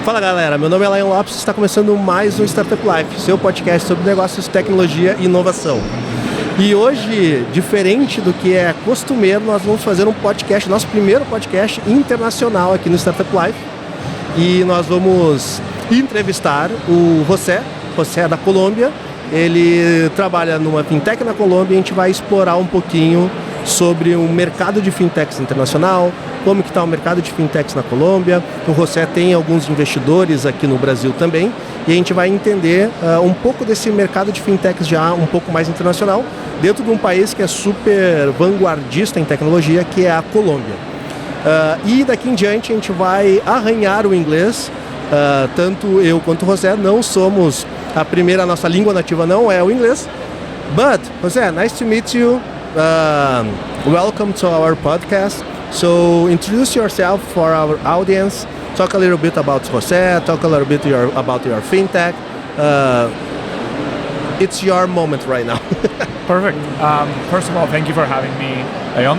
Fala galera, meu nome é Lion Lopes e está começando mais um Startup Life, seu podcast sobre negócios, tecnologia e inovação. E hoje, diferente do que é costumeiro, nós vamos fazer um podcast, nosso primeiro podcast internacional aqui no Startup Life. E nós vamos entrevistar o José é da Colômbia. Ele trabalha numa fintech na Colômbia e a gente vai explorar um pouquinho sobre o mercado de fintechs internacional, como que está o mercado de fintechs na Colômbia. O José tem alguns investidores aqui no Brasil também e a gente vai entender um pouco desse mercado de fintechs já um pouco mais internacional, dentro de um país que é super vanguardista em tecnologia, que é a Colômbia. E daqui em diante a gente vai arranhar o inglês, tanto eu quanto o José não somos a nossa língua nativa não é o inglês. But, José, nice to meet you. Welcome to our podcast. So introduce yourself for our audience. Talk a little bit about José. Talk a little bit about your fintech. It's your moment right now. Perfect. First of all, thank you for having me, Leon.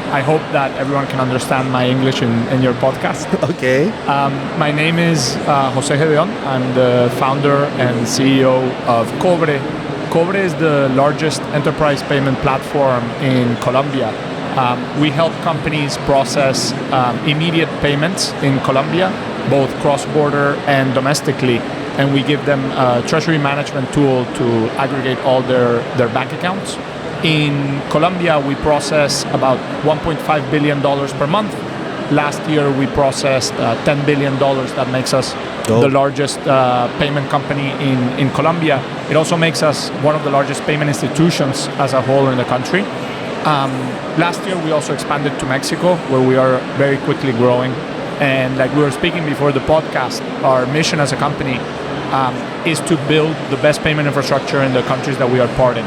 I hope that everyone can understand my English in your podcast. Okay. My name is José Gedeon. I'm the founder and CEO of Cobre. Cobre is the largest enterprise payment platform in Colombia. We help companies process immediate payments in Colombia, both cross-border and domestically, and we give them a treasury management tool to aggregate all their bank accounts. In Colombia, we process about $1.5 billion per month. Last year, we processed $10 billion. That makes us the largest payment company in Colombia. It also makes us one of the largest payment institutions as a whole in the country. Last year, we also expanded to Mexico, where we are very quickly growing. And like we were speaking before the podcast, our mission as a company is to build the best payment infrastructure in the countries that we are part in.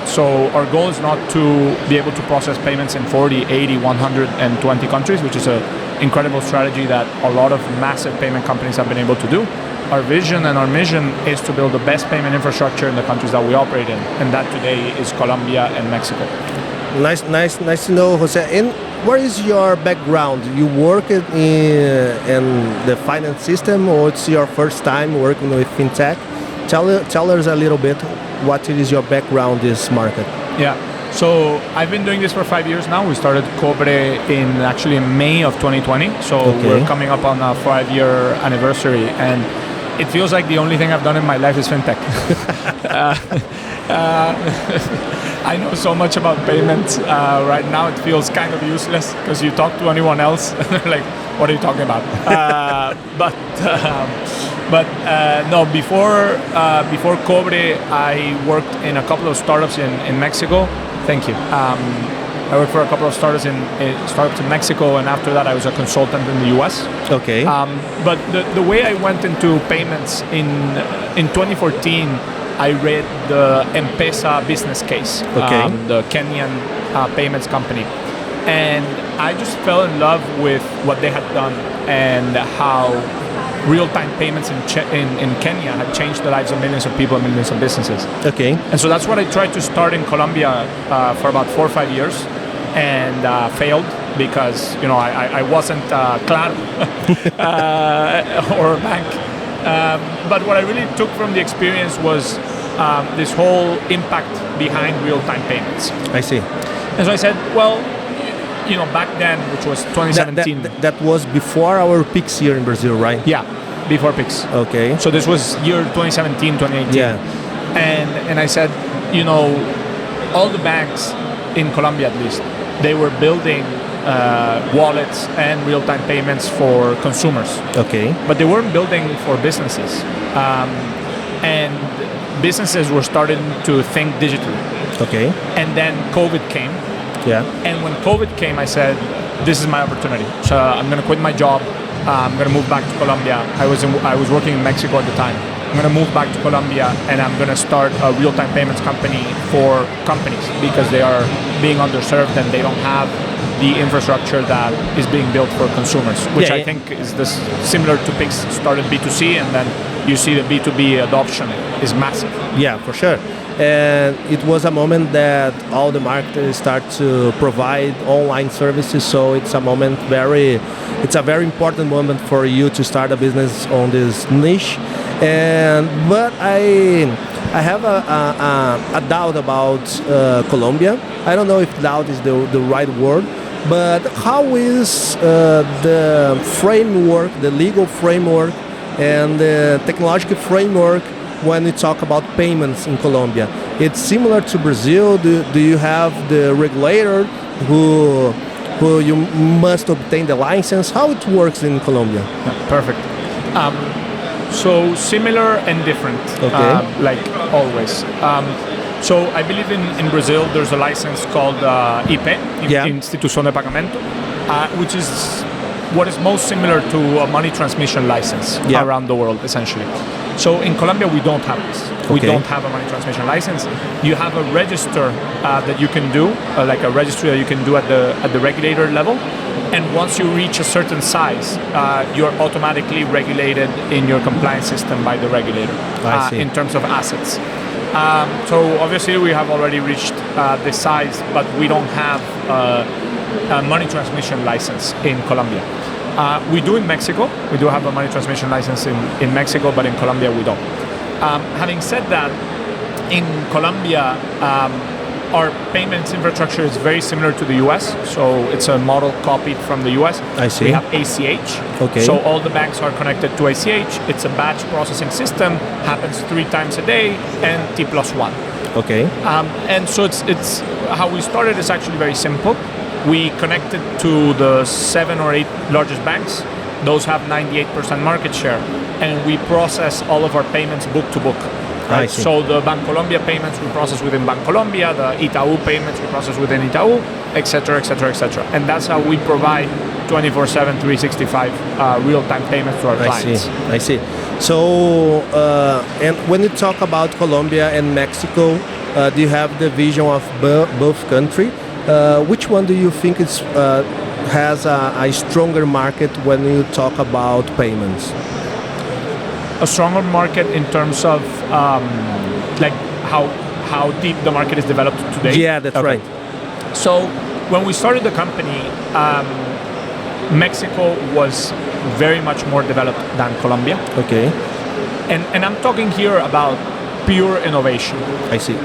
So our goal is not to be able to process payments in 40, 80, 120 countries, which is an incredible strategy that a lot of massive payment companies have been able to do. Our vision and our mission is to build the best payment infrastructure in the countries that we operate in, and that today is Colombia and Mexico. Nice to know, José. And what is your background? You work in the finance system, or it's your first time working with fintech? Tell us a little bit what is your background in this market. Yeah, so I've been doing this for 5 years now. We started Cobre in May of 2020, so we're coming up on a 5-year anniversary, and it feels like the only thing I've done in my life is fintech. I know so much about payments. Right now it feels kind of useless because you talk to anyone else and they're like, what are you talking about? No, before Cobre, I worked in a couple of startups in Mexico. Thank you. I worked for a couple of startups in Mexico, and after that I was a consultant in the US. Okay. But the way I went into payments in 2014, I read the M-Pesa business case, the Kenyan payments company. And I just fell in love with what they had done and how real-time payments in Kenya had changed the lives of millions of people and millions of businesses. Okay. And so that's what I tried to start in Colombia for about 4 or 5 years, and failed because I wasn't Claro or a bank. But what I really took from the experience was this whole impact behind real-time payments. I see. And so I said, well, back then, which was 2017. That was before our PIX here in Brazil, right? Yeah, before PIX. Okay. So this was year 2017, 2018. Yeah. And I said, all the banks in Colombia at least, they were building wallets and real-time payments for consumers. Okay. But they weren't building for businesses. And businesses were starting to think digitally. Okay. And then COVID came. Yeah. And when COVID came, I said, this is my opportunity. So I'm going to quit my job. I'm going to move back to Colombia. I was working in Mexico at the time. I'm going to move back to Colombia, and I'm going to start a real-time payments company for companies because they are being underserved and they don't have the infrastructure that is being built for consumers, which I think is similar to PIX started B2C, and then you see the B2B adoption is massive. Yeah, for sure. and it was a moment that all the marketers start to provide online services. So it's a very important moment for you to start a business on this niche. But I have a doubt about Colombia. I don't know if doubt is the right word, but how is the framework, the legal framework, and the technological framework when we talk about payments in Colombia? It's similar to Brazil. Do you have the regulator who you must obtain the license? How it works in Colombia? Perfect. So similar and different, like always. So I believe in Brazil there's a license called IP, Institución de Pagamento, which is what is most similar to a money transmission license around the world, essentially. So in Colombia, we don't have this. We don't have a money transmission license. You have a register that you can do, like a registry that you can do at the regulator level. And once you reach a certain size, you're automatically regulated in your compliance system by the regulator in terms of assets. So obviously we have already reached this size, but we don't have a money transmission license in Colombia. We do in Mexico. We do have a money transmission license in Mexico, but in Colombia we don't. Having said that, in Colombia, our payments infrastructure is very similar to the US. So it's a model copied from the US. I see. We have ACH. Okay. So all the banks are connected to ACH. It's a batch processing system, happens 3 times a day, and T+1. Okay. And so it's how we started is actually very simple. We connected to the 7 or 8 largest banks. Those have 98% market share, and we process all of our payments book to book. Right? So the Bancolombia payments we process within Bancolombia, the Itaú payments we process within Itaú, etc., etc., etc. And that's how we provide 24/7, 365 real-time payments to our clients. I see. So, and when you talk about Colombia and Mexico, do you have the vision of both countries? Which one do you think has a stronger market when you talk about payments? A stronger market in terms of like how deep the market is developed today? Yeah, that's right. So when we started the company, Mexico was very much more developed than Colombia. Okay. And I'm talking here about pure innovation. I see.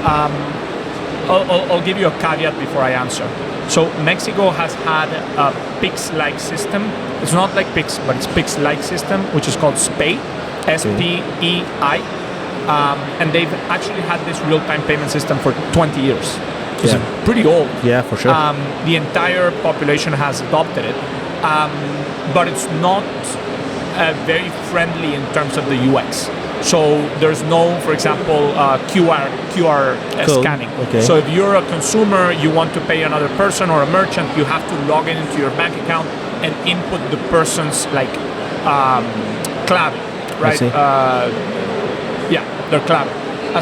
I'll give you a caveat before I answer. So Mexico has had a PIX-like system. It's not like PIX, but it's PIX-like system, which is called SPEI. SPEI, and they've actually had this real-time payment system for 20 years. It's pretty old. Yeah, for sure. The entire population has adopted it, but it's not very friendly in terms of the UX. So there's no, for example, QR scanning. Okay. So if you're a consumer, you want to pay another person or a merchant, you have to log into your bank account and input the person's clave. Right. They're clave.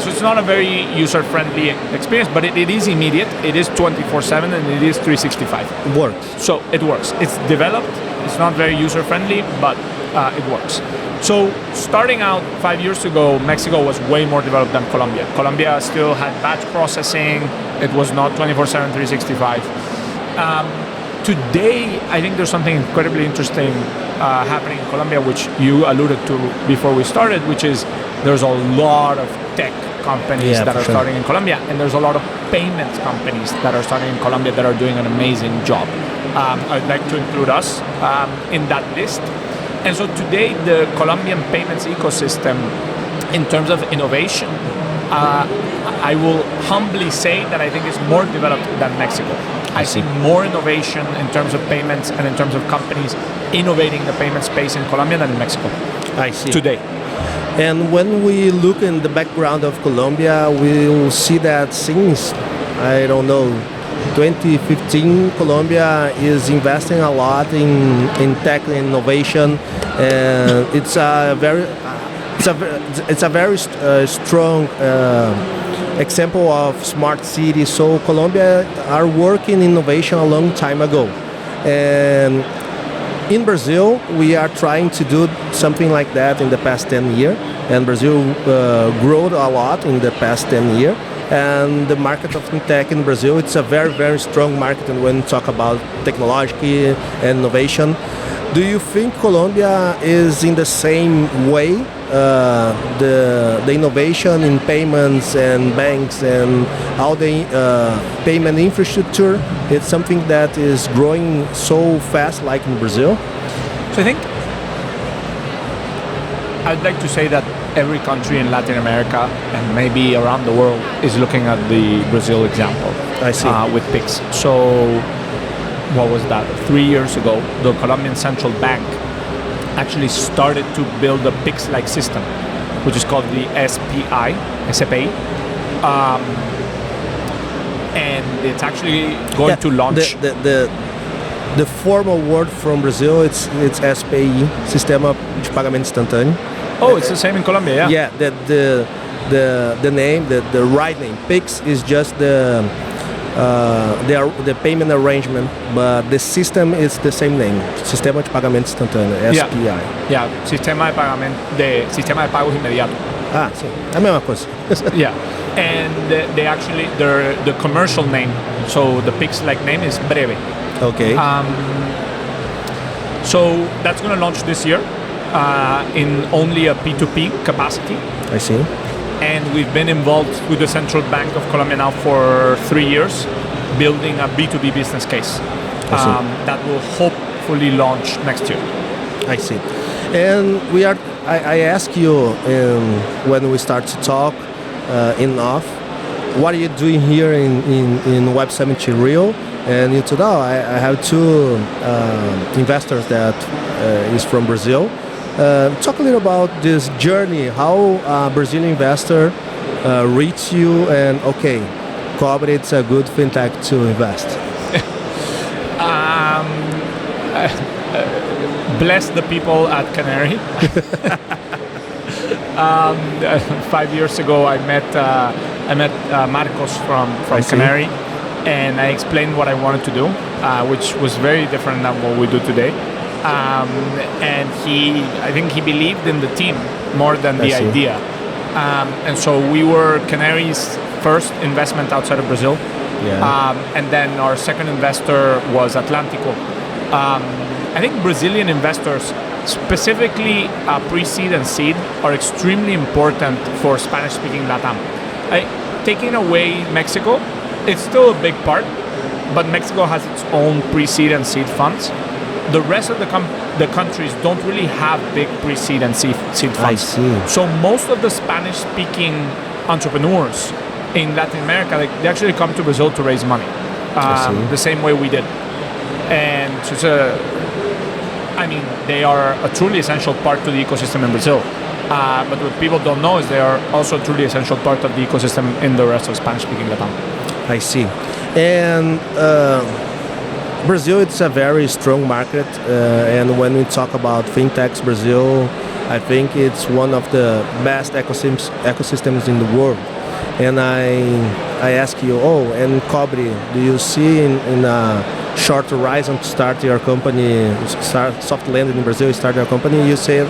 So it's not a very user-friendly experience, but it is immediate. It is 24/7 and it is 365. It works. So it works. It's developed. It's not very user-friendly, but it works. So starting out 5 years ago, Mexico was way more developed than Colombia. Colombia still had batch processing. It was not 24/7, 365. Today, I think there's something incredibly interesting happening in Colombia, which you alluded to before we started, which is there's a lot of tech companies that are starting in Colombia, and there's a lot of payments companies that are starting in Colombia that are doing an amazing job. I'd like to include us in that list. And so today, the Colombian payments ecosystem, in terms of innovation, I will humbly say that I think it's more developed than Mexico. I see more innovation in terms of payments and in terms of companies innovating the payment space in Colombia than in Mexico. I see. Today. And when we look in the background of Colombia, we'll see that since, I don't know, 2015, Colombia is investing a lot in tech innovation, and it's a very strong example of smart city. So Colombia are working innovation a long time ago, and in Brazil we are trying to do something like that in the past 10 years, and Brazil grew a lot in the past 10 years. And the market of fintech in Brazil, it's a very, very strong market. And when we talk about technology and innovation, do you think Colombia is in the same way? The innovation in payments and banks and all the payment infrastructure, it's something that is growing so fast like in Brazil? So I think I'd like to say that every country in Latin America and maybe around the world is looking at the Brazil example. I see. With Pix. So what was that? 3 years ago, the Colombian Central Bank actually started to build a Pix-like system, which is called the SPI, and it's actually going to launch. The formal word from Brazil, it's SPI, Sistema de Pagamento Instantâneo. Oh, it's the same in Colombia, yeah. Yeah, the name, the right name, Pix is just the payment arrangement, but the system is the same name, Sistema de Pagamento Instantâneo, SPI. Yeah, Sistema de Pagos Inmediatos. Ah, sim, a mesma coisa. Yeah, and the commercial name, so the Pix-like name is Breve. Okay. So that's going to launch this year in only a P2P capacity. I see. And we've been involved with the Central Bank of Colombia now for 3 years, building a B2B business case that will hopefully launch next year. I see. And I ask you when we start to talk enough, what are you doing here in Web Summit in Rio? And you today I have two investors that is from Brazil. Talk a little about this journey, how a Brazilian investor reaches you and, okay, Cobre, it's a good fintech to invest. Bless the people at Canary. 5 years ago, I met Marcos from Canary, and I explained what I wanted to do, which was very different than what we do today. And I think he believed in the team more than the idea. And so we were Canary's first investment outside of Brazil. Yeah. And then our second investor was Atlántico. I think Brazilian investors, specifically pre-seed and seed, are extremely important for Spanish-speaking LATAM. Taking away Mexico, it's still a big part, but Mexico has its own pre-seed and seed funds. The rest of the countries don't really have big pre-seed and seed funds. I see. So most of the Spanish-speaking entrepreneurs in Latin America, they actually come to Brazil to raise money, the same way we did. And so they are a truly essential part to the ecosystem in Brazil. But what people don't know is they are also a truly essential part of the ecosystem in the rest of Spanish-speaking LATAM. I see. And Brazil, it's a very strong market. And when we talk about fintechs, Brazil, I think it's one of the best ecosystems in the world. And I ask you, and Cobre, do you see in a short horizon to start your company, soft landing in Brazil, start your company? You said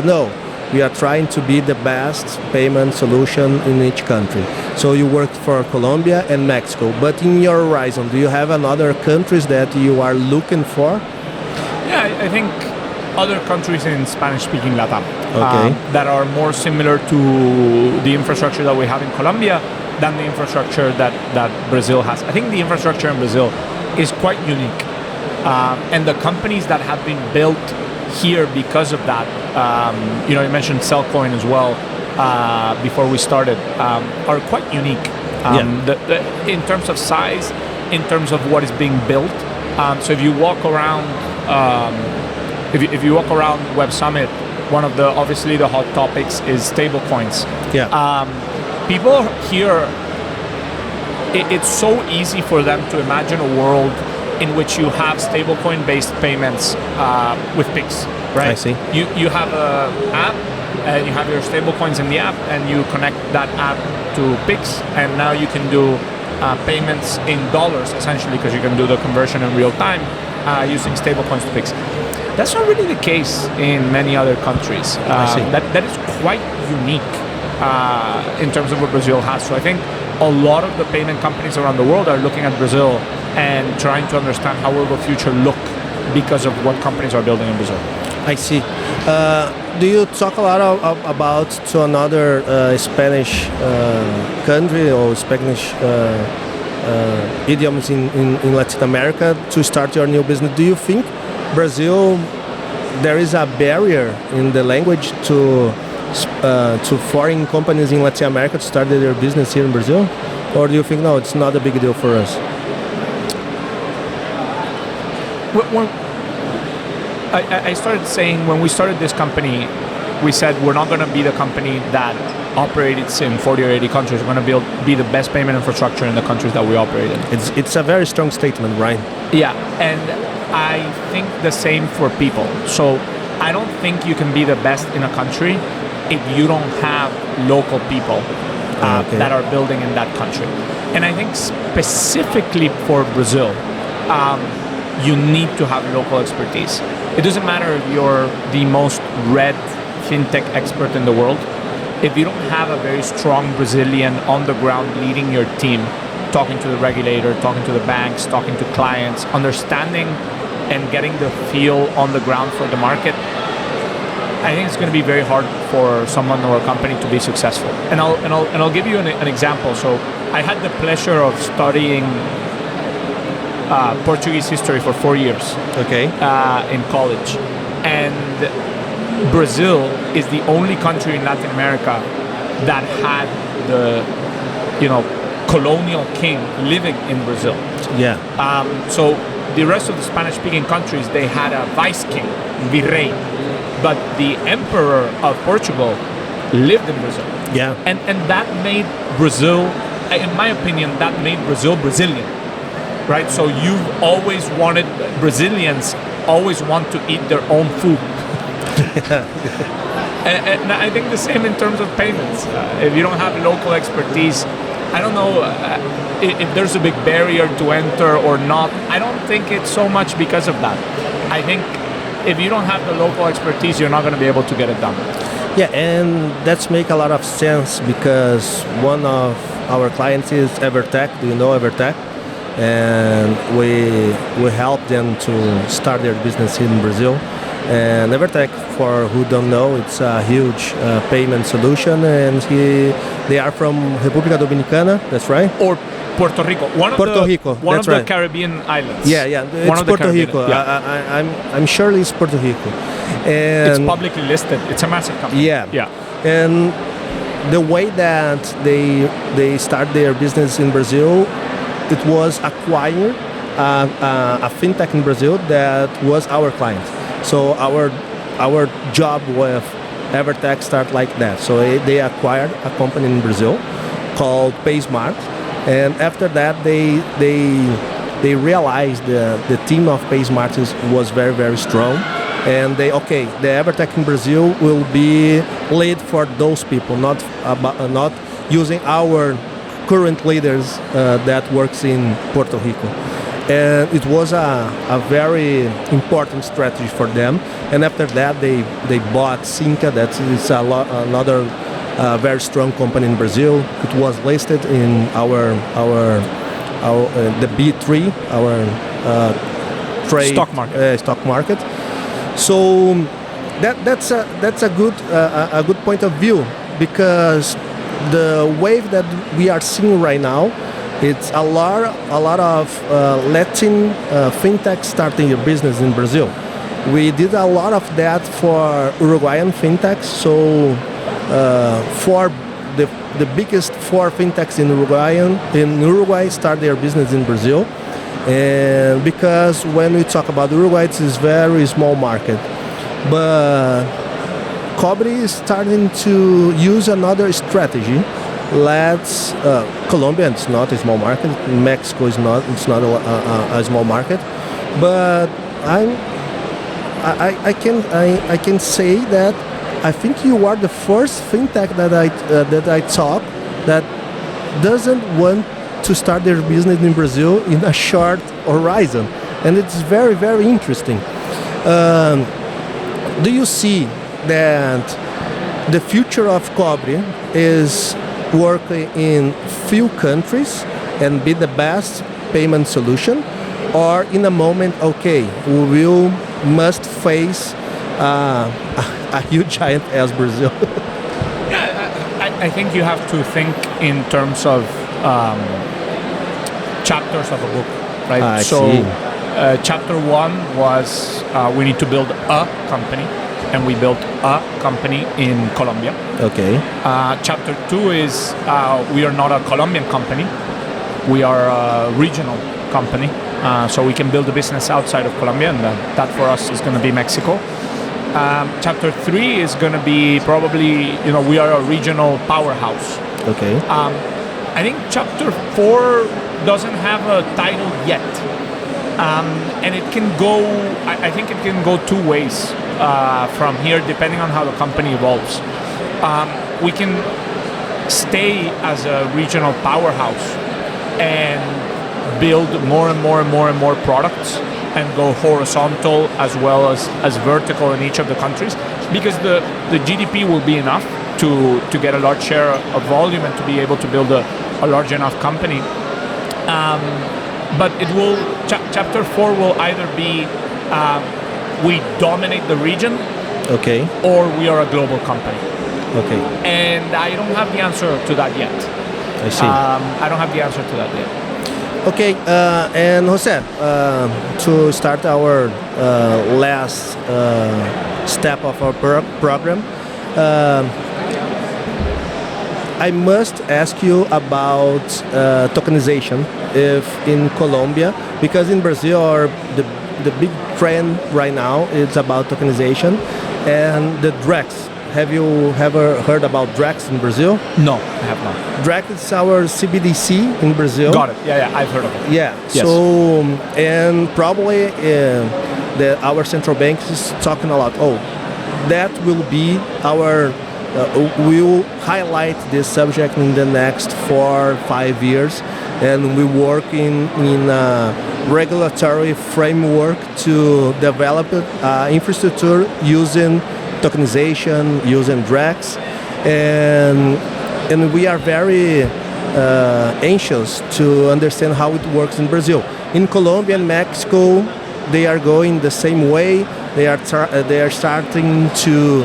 no. We are trying to be the best payment solution in each country. So you work for Colombia and Mexico, but in your horizon, do you have another countries that you are looking for? Yeah, I think other countries in Spanish-speaking LATAM that are more similar to the infrastructure that we have in Colombia than the infrastructure that Brazil has. I think the infrastructure in Brazil is quite unique. And the companies that have been built here because of that, you mentioned Cellcoin as well before we started, are quite unique in terms of size, in terms of what is being built. So if you walk around, if you walk around Web Summit, one of obviously the hot topics is stablecoins. Yeah. People here, it's so easy for them to imagine a world in which you have stablecoin-based payments with Pix, right? I see. You have an app, and you have your stablecoins in the app, and you connect that app to Pix, and now you can do payments in dollars, essentially, because you can do the conversion in real time using stablecoins to Pix. That's not really the case in many other countries. I see. That is quite unique in terms of what Brazil has. So I think a lot of the payment companies around the world are looking at Brazil and trying to understand how will the future look because of what companies are building in Brazil. I see. Do you talk a lot about to another Spanish country or Spanish idioms in Latin America to start your new business? Do you think Brazil, there is a barrier in the language to foreign companies in Latin America to start their business here in Brazil? Or do you think, no, it's not a big deal for us? I started saying when we started this company, we said we're not going to be the company that operates in 40 or 80 countries. We're going to be the best payment infrastructure in the countries that we operate in. It's a very strong statement, right? Yeah, and I think the same for people. So I don't think you can be the best in a country if you don't have local people that are building in that country. And I think specifically for Brazil, you need to have local expertise. It doesn't matter if you're the most read fintech expert in the world. If you don't have a very strong Brazilian on the ground leading your team, talking to the regulator, talking to the banks, talking to clients, understanding and getting the feel on the ground for the market, I think it's going to be very hard for someone or a company to be successful. And I'll give you an example. So I had the pleasure of studying Portuguese history for 4 years. Okay. In college, and Brazil is the only country in Latin America that had the, colonial king living in Brazil. Yeah. So the rest of the Spanish-speaking countries, they had a vice king, virrey, but the emperor of Portugal lived in Brazil. Yeah. And that made Brazil, in my opinion, that made Brazil Brazilian. Right, so you've always wanted, Brazilians always want to eat their own food. and I think the same in terms of payments. If you don't have local expertise, I don't know if there's a big barrier to enter or not. I don't think it's so much because of that. I think if you don't have the local expertise, you're not going to be able to get it done. Yeah, and that's make a lot of sense because one of our clients is Evertec. Do you know Evertec? And we help them to start their business in Brazil. And Evertec, for who don't know, it's a huge payment solution, and they are from República Dominicana. That's right. Or Puerto Rico. One of the Caribbean islands. Yeah. It's Puerto Rico. Yeah. I'm sure it's Puerto Rico. And it's publicly listed. It's a massive company. Yeah. And the way that they start their business in Brazil, it was acquire a fintech in Brazil that was our client. So our job with Evertec start like that. So they acquired a company in Brazil called PaySmart, and after that they realized the team of PaySmart was very, very strong, and the Evertec in Brazil will be lead for those people, not using our current leaders that works in Puerto Rico. And it was a very important strategy for them. And after that, they bought Sinca. That is another very strong company in Brazil. It was listed in our the B3, our trade stock market. So that's a good point of view, because the wave that we are seeing right now, it's a lot of Latin fintech starting your business in Brazil. We did a lot of that for Uruguayan fintechs. So for the biggest 4 fintechs in Uruguay start their business in Brazil. And because when we talk about Uruguay, it's a very small market. But Cobre is starting to use another strategy. Colombia, it's not a small market. Mexico is not. It's not a small market. But I can say that I think you are the first fintech that I talk that doesn't want to start their business in Brazil in a short horizon, and it's very, very interesting. Do you see that the future of Cobre is work in few countries and be the best payment solution, or in a moment, okay, we must face a huge giant as Brazil? I think you have to think in terms of chapters of a book, right? I see. Chapter 1 was we need to build a company, and we built a company in Colombia. Okay. Chapter 2 is we are not a Colombian company, we are a regional company, so we can build a business outside of Colombia, and that for us is going to be Mexico. Chapter 3 is going to be probably, we are a regional powerhouse. Okay. I think chapter 4 doesn't have a title yet. And it can go, I think it can go two ways from here, depending on how the company evolves. We can stay as a regional powerhouse and build more and more products and go horizontal as well as vertical in each of the countries, because the GDP will be enough to get a large share of volume and to be able to build a large enough company. But it will, chapter 4 will either be we dominate the region, Okay. or we are a global company. Okay. And I don't have the answer to that yet. I see. I don't have the answer to that yet. Okay, and Jose, to start our last step of our program, I must ask you about tokenization if in Colombia, because in Brazil the big trend right now is about tokenization and the DREX. Have you ever heard about DREX in Brazil? No, I have not. DREX is our CBDC in Brazil. Got it. Yeah, I've heard of it. Yeah. Yes. So, and probably our central bank is talking a lot. Oh, that will be our. We'll highlight this subject in the next 4-5 years, and we work in a regulatory framework to develop infrastructure using tokenization, using DREX, and we are very anxious to understand how it works in Brazil. In Colombia and Mexico, they are going the same way. They are starting to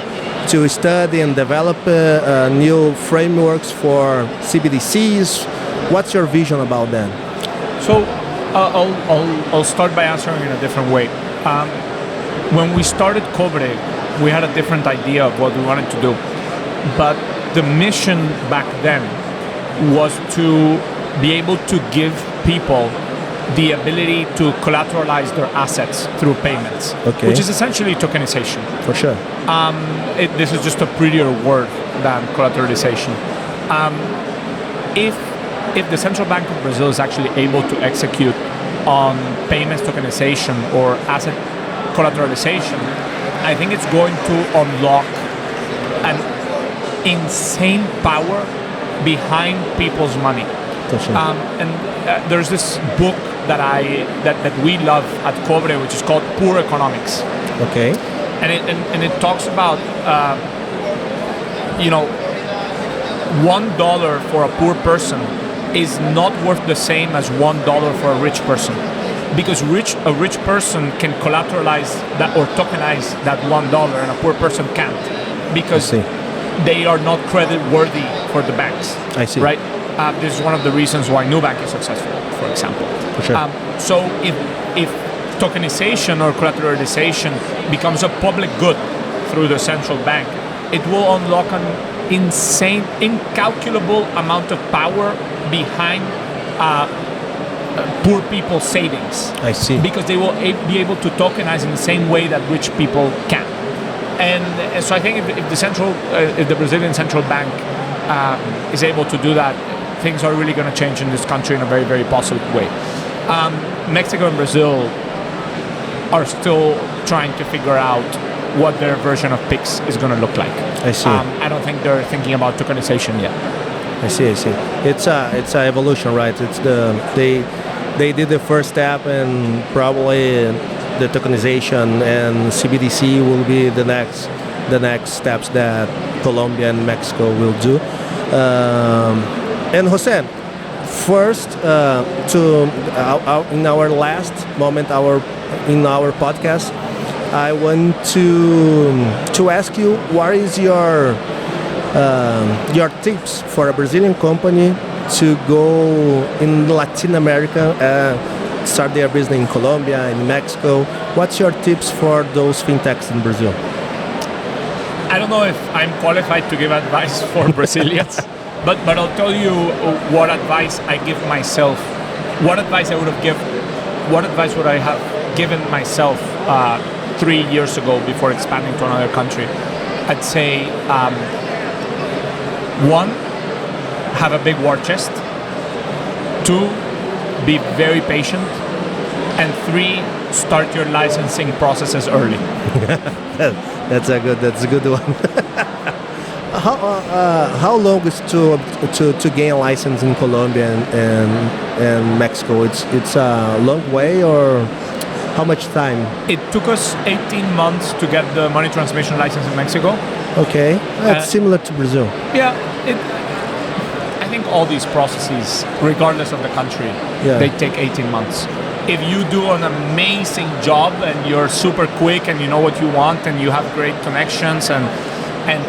study and develop new frameworks for CBDCs. What's your vision about that? So I'll start by answering in a different way. When we started Cobre, we had a different idea of what we wanted to do. But the mission back then was to be able to give people the ability to collateralize their assets through payments, Okay. which is essentially tokenization. For sure. This is just a prettier word than collateralization. If the Central Bank of Brazil is actually able to execute on payments tokenization or asset collateralization, I think it's going to unlock an insane power behind people's money. There's this book that we love at Cobre, which is called Poor Economics. Okay. And it talks about $1 for a poor person is not worth the same as $1 for a rich person, because a rich person can collateralize that or tokenize that $1, and a poor person can't, because they are not credit worthy for the banks. I see. Right. This is one of the reasons why Nubank is successful, for example. For sure. So if tokenization or collateralization becomes a public good through the central bank, it will unlock an insane, incalculable amount of power behind poor people's savings. I see. Because they will be able to tokenize in the same way that rich people can. And so I think if the Brazilian central bank is able to do that, things are really going to change in this country in a very, very positive way. Mexico and Brazil are still trying to figure out what their version of PIX is going to look like. I see. I don't think they're thinking about tokenization yet. I see. It's a evolution, right? It's they did the first step, and probably the tokenization and CBDC will be the next steps that Colombia and Mexico will do. And Jose, first, in our last moment, in our podcast, I want to ask you what is your tips for a Brazilian company to go in Latin America, start their business in Colombia, in Mexico. What's your tips for those fintechs in Brazil? I don't know if I'm qualified to give advice for Brazilians, but I'll tell you what advice I give myself. What advice would I have given myself 3 years ago before expanding to another country? I'd say, one, have a big war chest. 2, be very patient. And 3, start your licensing processes early. That's a good one. How long is to gain a license in Colombia and Mexico? It's a long way, or how much time? It took us 18 months to get the money transmission license in Mexico. Okay, that's similar to Brazil. Yeah, I think all these processes, regardless of the country, they take 18 months. If you do an amazing job and you're super quick and you know what you want and you have great connections and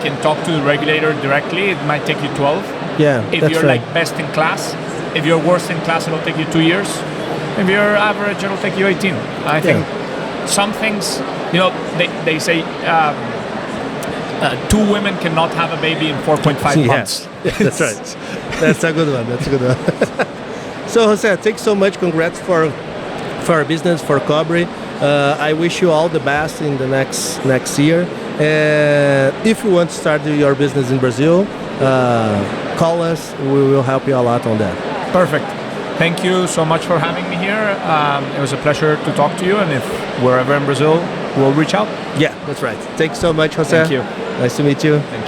can talk to the regulator directly, it might take you 12. Yeah, if you're like best in class, if you're worst in class, it'll take you 2 years. If you're average, it'll take you 18. I think some things, they say 2 women cannot have a baby in 4.5 months. That's right. That's a good one. So Jose, thanks so much. Congrats for our business, for Cobre. I wish you all the best in the next year. If you want to start your business in Brazil, call us. We will help you a lot on that. Perfect. Thank you so much for having me here. It was a pleasure to talk to you. And if we're ever in Brazil, we'll reach out. Yeah, that's right. Thanks so much, Jose. Thank you. Nice to meet you. Thank you.